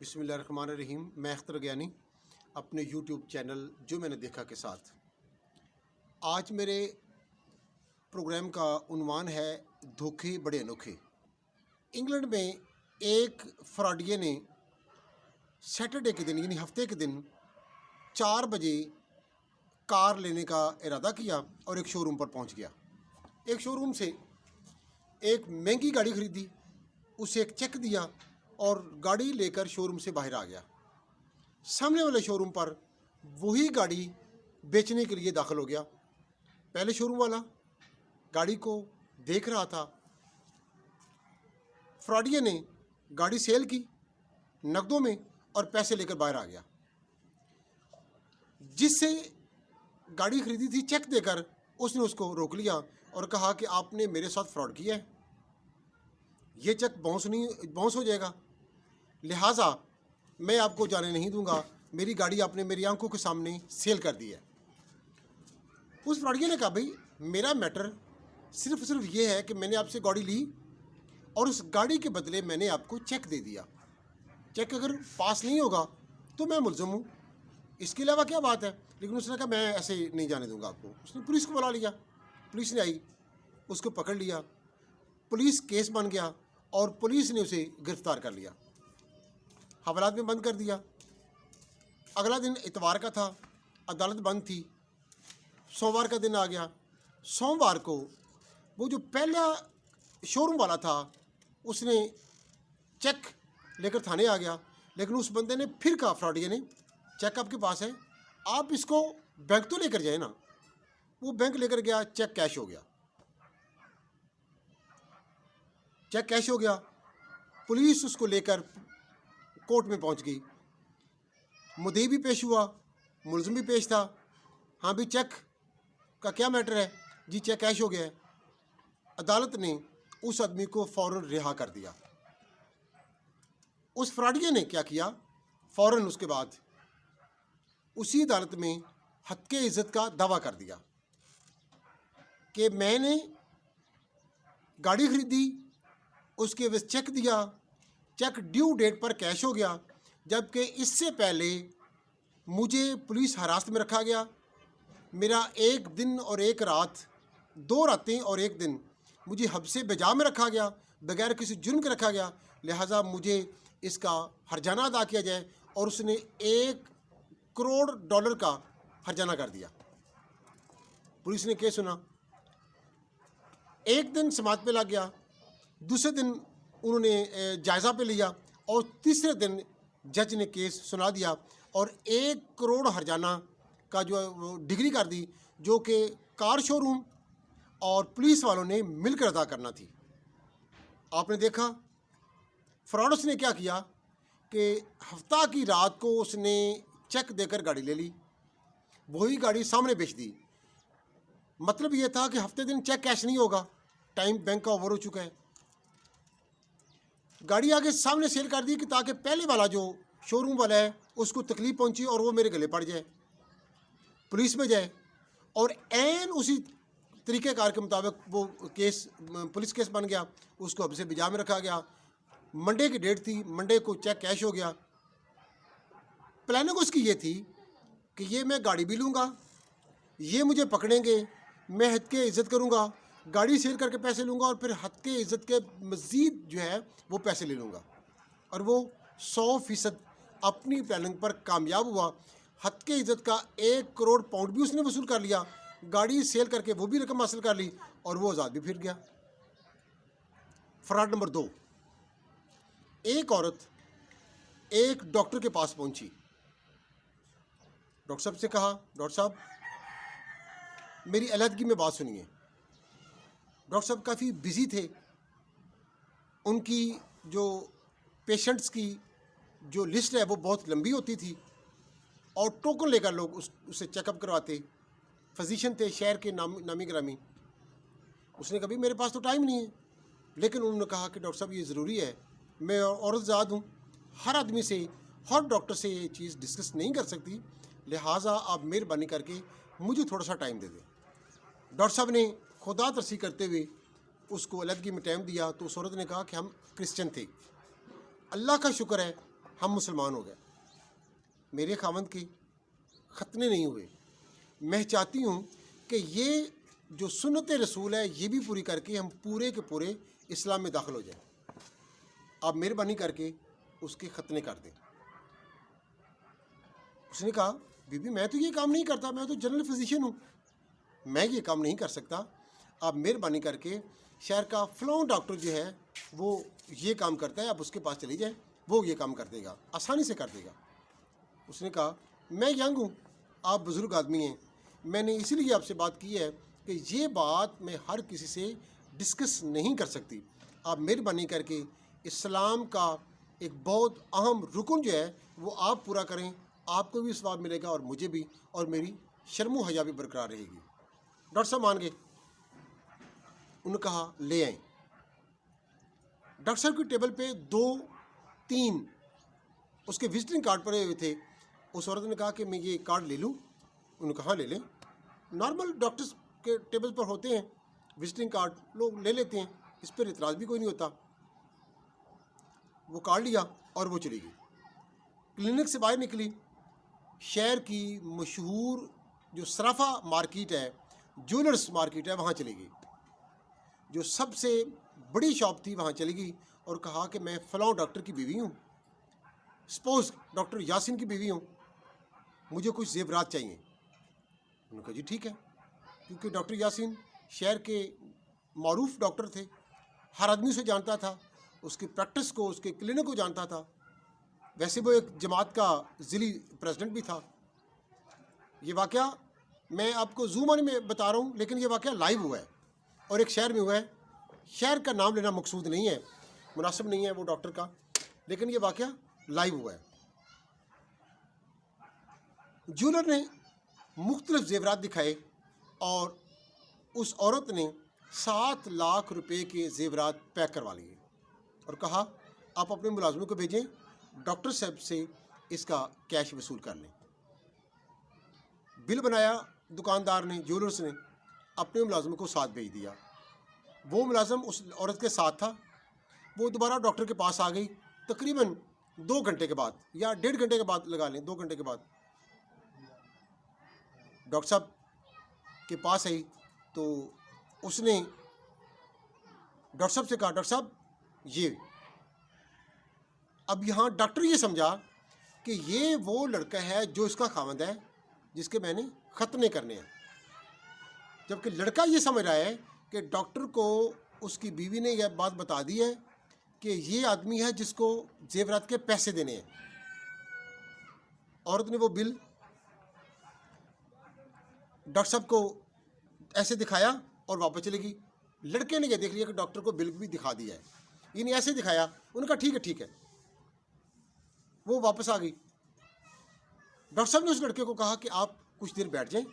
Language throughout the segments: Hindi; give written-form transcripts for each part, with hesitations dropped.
बिस्मिल्लाहिर्रहमानिर्रहीम। मैं अख्तर ज्ञानी अपने यूट्यूब चैनल जो मैंने देखा के साथ आज मेरे प्रोग्राम का उन्वान है धोखे बड़े अनोखे। इंग्लैंड में एक फ्रॉडिये ने सैटरडे के दिन यानी हफ्ते के दिन 4 बजे कार लेने का इरादा किया और एक शोरूम पर पहुंच गया। एक शोरूम से एक महंगी गाड़ी खरीदी, उसे एक चेक दिया और गाड़ी लेकर शोरूम से बाहर आ गया। सामने वाले शोरूम पर वही गाड़ी बेचने के लिए दाखिल हो गया। पहले शोरूम वाला गाड़ी को देख रहा था। फ्रॉडिये ने गाड़ी सेल की नकदों में और पैसे लेकर बाहर आ गया। जिससे गाड़ी खरीदी थी चेक देकर उसने उसको रोक लिया और कहा कि आपने मेरे साथ फ्रॉड किया है, ये चेक बाउंस हो जाएगा, लिहाजा मैं आपको जाने नहीं दूंगा। मेरी गाड़ी आपने मेरी आंखों के सामने सेल कर दी है। उस फ्रॉडिये ने कहा, भाई मेरा मैटर सिर्फ ये है कि मैंने आपसे गाड़ी ली और उस गाड़ी के बदले मैंने आपको चेक दे दिया। चेक अगर पास नहीं होगा तो मैं मुल्ज़िम हूँ, इसके अलावा क्या बात है। लेकिन उसने कहा मैं ऐसे नहीं जाने दूंगा आपको। उसने पुलिस को बुला लिया, पुलिस ने आई, उसको पकड़ लिया, पुलिस केस बन गया और पुलिस ने उसे गिरफ्तार कर लिया, हवालात में बंद कर दिया। अगला दिन इतवार का था, अदालत बंद थी। सोमवार का दिन आ गया। सोमवार को वो जो पहला शोरूम वाला था उसने चेक लेकर थाने आ गया। लेकिन उस बंदे ने फिर कहा, फ्रॉडिये ने, चेक आपके पास है, आप इसको बैंक तो लेकर जाए ना। वो बैंक लेकर गया, चेक कैश हो गया। चेक कैश हो गया। पुलिस उसको लेकर कोर्ट में पहुंच गई। मुद्दई भी पेश हुआ, मुल्ज़िम भी पेश था। हाँ भी चेक का क्या मैटर है जी, चेक कैश हो गया है। अदालत ने उस आदमी को फ़ौरन रिहा कर दिया। उस फ्रॉडिये ने क्या किया, फ़ौरन उसके बाद उसी अदालत में हत्के इज़्ज़त का दावा कर दिया कि मैंने गाड़ी खरीदी, उसके वजह चेक दिया, चेक ड्यू डेट पर कैश हो गया, जबकि इससे पहले मुझे पुलिस हिरासत में रखा गया। मेरा एक दिन और एक रात, 2 रातें और 1 दिन मुझे हब्से बेजा में रखा गया, बगैर किसी जुर्म के रखा गया। लिहाजा मुझे इसका हर्जाना अदा किया जाए। और उसने $1 करोड़ का हर्जाना कर दिया। पुलिस ने केस सुना, एक दिन समाअत पे लग गया, दूसरे दिन उन्होंने जायज़ा पे लिया और तीसरे दिन जज ने केस सुना दिया और 1 करोड़ हर्जाना का जो डिग्री कर दी, जो कि कार शोरूम और पुलिस वालों ने मिलकर अदा करना थी। आपने देखा फ्रॉड उसने क्या किया कि हफ्ता की रात को उसने चेक देकर गाड़ी ले ली, वही गाड़ी सामने बेच दी। मतलब ये था कि हफ्ते दिन चेक कैश नहीं होगा, टाइम बैंक का ओवर हो चुका है। गाड़ी आगे सामने सेल कर दी कि ताकि पहले वाला जो शोरूम वाला है उसको तकलीफ पहुंची और वो मेरे गले पड़ जाए, पुलिस में जाए। और ऐन उसी तरीक़ेकार के मुताबिक वो केस पुलिस केस बन गया, उसको हब्से बिजा में रखा गया। मंडे की डेट थी, मंडे को चेक कैश हो गया। प्लानिंग उसकी ये थी कि ये मैं गाड़ी भी लूँगा, ये मुझे पकड़ेंगे, मैं हद के इज़्ज़त करूँगा, गाड़ी सेल करके पैसे लूँगा और फिर हद के इज़्ज़त के मज़ीद जो है वो पैसे ले लूँगा। और वो 100% अपनी प्लानिंग पर कामयाब हुआ। हद के इज़्ज़त का 1 करोड़ पाउंड भी उसने वसूल कर लिया, गाड़ी सेल करके वो भी रकम हासिल कर ली और वो आज़ाद भी फिर गया। फ्रॉड नंबर 2, एक औरत एक डॉक्टर के पास पहुंची। डॉक्टर साहब से कहा, डॉक्टर साहब मेरी अलहदगी में बात सुनिए। डॉक्टर साहब काफ़ी बिज़ी थे, उनकी जो पेशेंट्स की जो लिस्ट है वो बहुत लंबी होती थी और टोकन लेकर लोग उससे चेकअप करवाते। फिजिशियन थे शहर के नामी ग्रामी। उसने कहा, मेरे पास तो टाइम नहीं है। लेकिन उन्होंने कहा कि डॉक्टर साहब ये ज़रूरी है, मैं औरत ज़ात हूँ, हर आदमी से, हर डॉक्टर से ये चीज़ डिस्कस नहीं कर सकती, लिहाजा आप मेहरबानी करके मुझे थोड़ा सा टाइम दे दें। डॉक्टर साहब ने खुदा तरसी करते हुए उसको अलहदगी में टाइम दिया। तो उस औरत ने कहा कि हम क्रिश्चियन थे, अल्लाह का शुक्र है हम मुसलमान हो गए, मेरे खामद के खतने नहीं हुए। मैं चाहती हूँ कि ये जो सुन्नत रसूल है ये भी पूरी करके हम पूरे के पूरे इस्लाम में दाखिल हो जाए। आप मेहरबानी करके उसके खतने कर दें। उसने कहा, बीबी मैं तो ये काम नहीं करता, मैं तो जनरल फिजिशियन हूँ, मैं ये काम नहीं कर सकता। आप मेहरबानी करके शहर का फ़लाँ डॉक्टर जो है वो ये काम करता है, आप उसके पास चली जाए, वो ये काम कर देगा, आसानी से कर देगा। उसने कहा, मैं यंग हूँ, आप बुज़ुर्ग आदमी हैं, मैंने इसीलिए आपसे बात की है कि ये बात मैं हर किसी से डिस्कस नहीं कर सकती। आप मेहरबानी करके इस्लाम का एक बहुत अहम रुकन जो है वो आप पूरा करें, आपको भी सवाब मिलेगा और मुझे भी, और मेरी शर्म हया भी बरकरार रहेगी। डॉक्टर साहब मान गए। उन्होंने कहा ले आए। डॉक्टर साहब की टेबल पे 2-3 उसके विजिटिंग कार्ड पड़े हुए थे। उस औरत ने कहा कि मैं ये कार्ड ले लूँ। उन्होंने कहा ले लें, नॉर्मल डॉक्टर्स के टेबल पर होते हैं विजिटिंग कार्ड, लोग ले लेते हैं, इस पर इतराज़ भी कोई नहीं होता। वो कार्ड लिया और वो चली गई। क्लिनिक से बाहर निकली, शहर की मशहूर जो सराफा मार्केट है, ज्वेलर्स मार्केट है, वहाँ चली गई। जो सबसे बड़ी शॉप थी वहाँ चली गई और कहा कि मैं फ़लाँ डॉक्टर की बीवी हूँ, सपोज़ डॉक्टर यासीन की बीवी हूँ, मुझे कुछ ज़ेवरात चाहिए। उन्होंने कहा जी ठीक है, क्योंकि डॉक्टर यासीन शहर के मारूफ डॉक्टर थे, हर आदमी उसे जानता था, उसकी प्रैक्टिस को, उसके क्लिनिक को जानता था। वैसे वो एक जमात का ज़िली प्रेसिडेंट भी था। ये वाक़या मैं आपको ज़ूम में बता रहा हूँ, लेकिन ये वाक़या लाइव हुआ है और एक शहर में हुआ है। शहर का नाम लेना मकसूद नहीं है, मुनासिब नहीं है वो डॉक्टर का, लेकिन ये वाक़या लाइव हुआ है। ज्वेलर ने मुख्तलिफ ज़ेवरात दिखाए और उस औरत ने 7 लाख रुपए के ज़ेवरात पैक करवा लिए और कहा आप अपने मुलाजमों को भेजें, डॉक्टर साहब से इसका कैश वसूल कर लें। बिल बनाया दुकानदार ने, ज्वेलर्स ने अपने मुलाजमों को साथ भेज दिया। वो मुलाजम उस औरत के साथ था। वो दोबारा डॉक्टर के पास आ गई तकरीबन 2 घंटे के बाद या 1.5 घंटे के बाद, लगा लें 2 घंटे के बाद। डॉक्टर साहब के पास आई तो उसने डॉक्टर साहब से कहा, डॉक्टर साहब ये, अब यहाँ डॉक्टर ये समझा कि ये वो लड़का है जो इसका खामद है, जिसके मैंने खतने करने हैं। जबकि लड़का ये समझ रहा है कि डॉक्टर को उसकी बीवी ने यह बात बता दी है कि ये आदमी है जिसको जेवरात के पैसे देने हैं। औरत ने वो बिल डॉक्टर साहब को ऐसे दिखाया और वापस चली गई। लड़के ने यह देख लिया कि डॉक्टर को बिल भी दिखा दिया है, इन्हें ऐसे दिखाया। उनका ठीक है ठीक है, वो वापस आ गई। डॉक्टर साहब ने उस लड़के को कहा कि आप कुछ देर बैठ जाएं,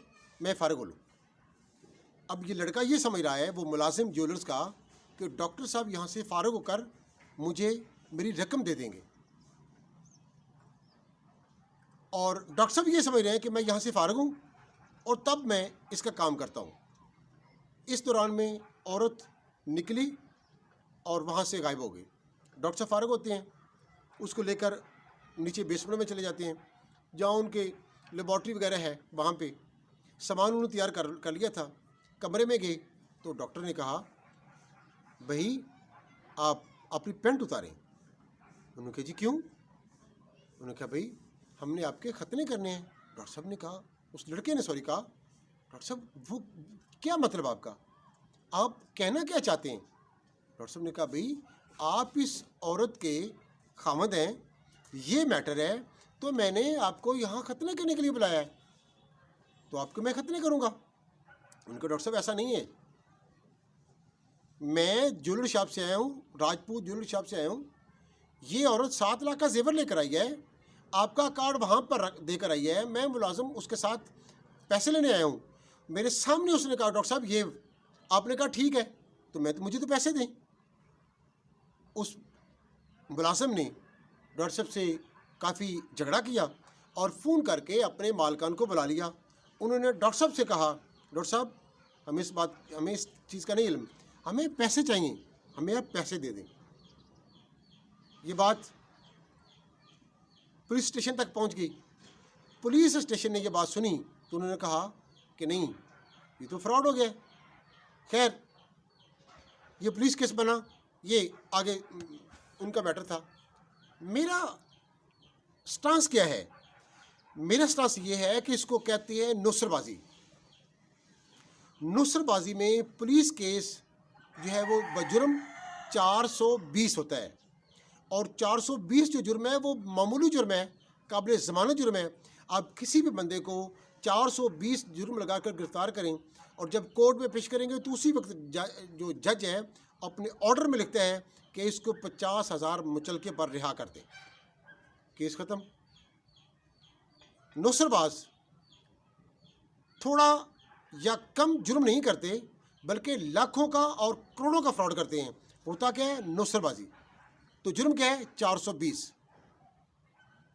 मैं फारिग हो लूँ। अब ये लड़का ये समझ रहा है, वो मुलाजिम ज्वेलर्स का, कि डॉक्टर साहब यहाँ से फारिग होकर मुझे मेरी रकम दे देंगे, और डॉक्टर साहब ये समझ रहे हैं कि मैं यहाँ से फारिग हूँ और तब मैं इसका काम करता हूँ। इस दौरान में औरत निकली और वहाँ से गायब हो गई। डॉक्टर साहब फारिग होते हैं, उसको लेकर नीचे बेसमेंट में चले जाते हैं जहाँ उनके लेबॉर्ट्री वगैरह है। वहाँ पे सामान उन्होंने तैयार कर लिया था। कमरे में गए तो डॉक्टर ने कहा, भाई आप अपनी पैंट उतारें। उन्होंने कहा जी क्यों? उन्होंने कहा भाई हमने आपके खतने करने हैं। डॉक्टर साहब ने कहा, उस लड़के ने सॉरी कहा, डॉक्टर साहब वो क्या मतलब आपका, आप कहना क्या चाहते हैं? डॉक्टर साहब ने कहा, भाई आप इस औरत के खामद हैं, ये मैटर है, तो मैंने आपको यहाँ खतने करने के लिए बुलाया है, तो आपको मैं खतने करूँगा। उनका डॉक्टर साहब ऐसा नहीं है, मैं ज्वेलर शॉप से आया हूँ, राजपूत ज्वेलर शॉप से आया हूँ। ये औरत 7 लाख का जेवर लेकर आई है, आपका कार्ड वहाँ पर देकर आई है, मैं मुलाजिम उसके साथ पैसे लेने आया हूँ। मेरे सामने उसने कहा, डॉक्टर साहब ये, आपने कहा ठीक है, तो मुझे तो पैसे दें। उस मुलाजिम ने डॉक्टर साहब से काफ़ी झगड़ा किया और फ़ोन करके अपने मालकान को बुला लिया। उन्होंने डॉक्टर साहब से कहा, डॉक्टर साहब हमें इस चीज़ का नहीं इल्म, हमें पैसे चाहिए, हमें आप पैसे दे दें। ये बात पुलिस स्टेशन तक पहुंच गई। पुलिस स्टेशन ने ये बात सुनी तो उन्होंने कहा कि नहीं, ये तो फ्रॉड हो गया। खैर, ये पुलिस केस बना, ये आगे उनका मैटर था। मेरा स्टांस क्या है? मेरा स्टांस ये है कि इसको कहते हैं नुसरबाजी। नुसरबाजी में पुलिस केस जो है वो बजुर्म 420 होता है, और 420 जो जुर्म है वो मामूली जुर्म है, काबिल ज़मानत जुर्म है। आप किसी भी बंदे को 420 जुर्म लगाकर गिरफ्तार करें और जब कोर्ट में पेश करेंगे तो उसी वक्त जो जज है अपने ऑर्डर में लिखता है कि इसको 50,000 मुचलके पर रिहा कर दें, केस ख़त्म। नुसरबाज थोड़ा या कम जुर्म नहीं करते बल्कि लाखों का और करोड़ों का फ्रॉड करते हैं। होता क्या है? नुसरबाजी। तो जुर्म क्या है? 420।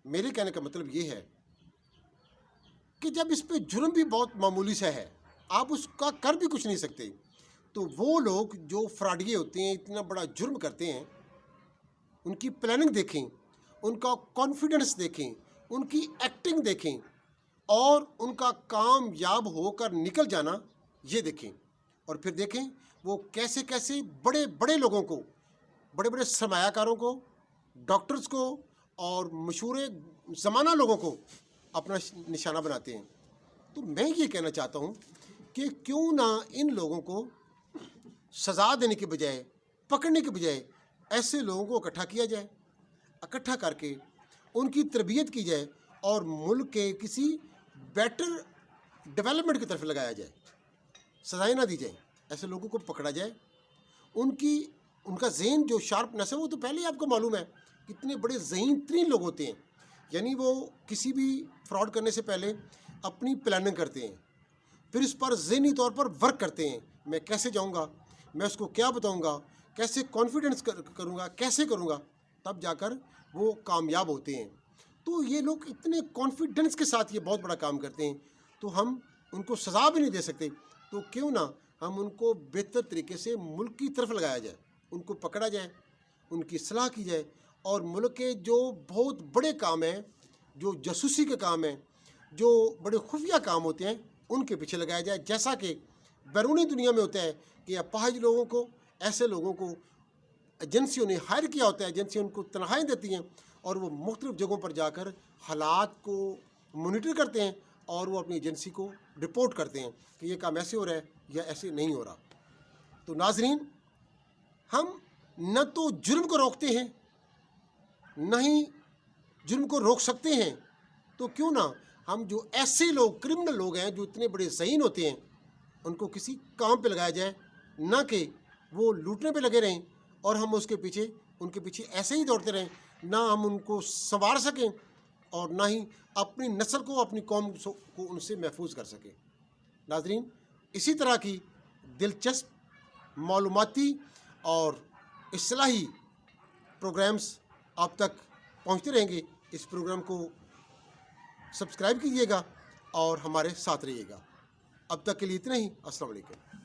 मेरे कहने का मतलब ये है कि जब इस पे जुर्म भी बहुत मामूली सा है, आप उसका कर भी कुछ नहीं सकते, तो वो लोग जो फ्रॉडिये होते हैं, इतना बड़ा जुर्म करते हैं, उनकी प्लानिंग देखें, उनका कॉन्फिडेंस देखें, उनकी एक्टिंग देखें और उनका कामयाब होकर निकल जाना ये देखें। और फिर देखें वो कैसे कैसे बड़े बड़े लोगों को, बड़े बड़े सरमायाकारों को, डॉक्टर्स को और मशहूर ज़माना लोगों को अपना निशाना बनाते हैं। तो मैं ये कहना चाहता हूँ कि क्यों ना इन लोगों को सज़ा देने के बजाय, पकड़ने के बजाय ऐसे लोगों को इकट्ठा किया जाए, इकट्ठा करके उनकी तरबियत की जाए और मुल्क के किसी बेटर डेवलपमेंट की तरफ लगाया जाए। सजाएं ना दी जाए, ऐसे लोगों को पकड़ा जाए। उनका ज़हन जो शार्पनेस है वो तो पहले ही आपको मालूम है, कितने बड़े ज़हीन तरीन लोग होते हैं। यानी वो किसी भी फ्रॉड करने से पहले अपनी प्लानिंग करते हैं, फिर इस पर ज़हनी तौर पर वर्क करते हैं। मैं कैसे जाऊंगा, मैं उसको क्या बताऊंगा, कैसे कॉन्फिडेंस करूंगा, कैसे करूंगा, तब जाकर वो कामयाब होते हैं। तो ये लोग इतने कॉन्फिडेंस के साथ ये बहुत बड़ा काम करते हैं, तो हम उनको सज़ा भी नहीं दे सकते। तो क्यों ना हम उनको बेहतर तरीके से मुल्क की तरफ लगाया जाए, उनको पकड़ा जाए, उनकी सलाह की जाए और मुल्क के जो बहुत बड़े काम हैं, जो जासूसी के काम हैं, जो बड़े खुफिया काम होते हैं, उनके पीछे लगाया जाए। जैसा कि बैरूनी दुनिया में होता है कि अपाहिज लोगों को, ऐसे लोगों को एजेंसियों ने हायर किया होता है, एजेंसियाँ उनको तनख्वाहें देती हैं और वो मुख्तलिफ़ जगहों पर जाकर हालात को मोनिटर करते हैं और वो अपनी एजेंसी को रिपोर्ट करते हैं कि ये काम ऐसे हो रहा है या ऐसे नहीं हो रहा। तो नाजरीन, हम न तो जुर्म को रोकते हैं, न ही जुर्म को रोक सकते हैं। तो क्यों ना हम जो ऐसे लोग, क्रिमिनल लोग हैं जो इतने बड़े ज़हीन होते हैं, उनको किसी काम पे लगाया जाए, ना कि वो लूटने पे लगे रहें और हम उनके पीछे ऐसे ही दौड़ते रहें, ना हम उनको संवार सकें और ना ही अपनी नस्ल को, अपनी कौम को उनसे महफूज कर सकें। नाजरीन, इसी तरह की दिलचस्प मालूमाती और इस्लाही प्रोग्राम्स आप तक पहुंचते रहेंगे। इस प्रोग्राम को सब्सक्राइब कीजिएगा और हमारे साथ रहिएगा। अब तक के लिए इतना ही। अस्सलाम वालेकुम।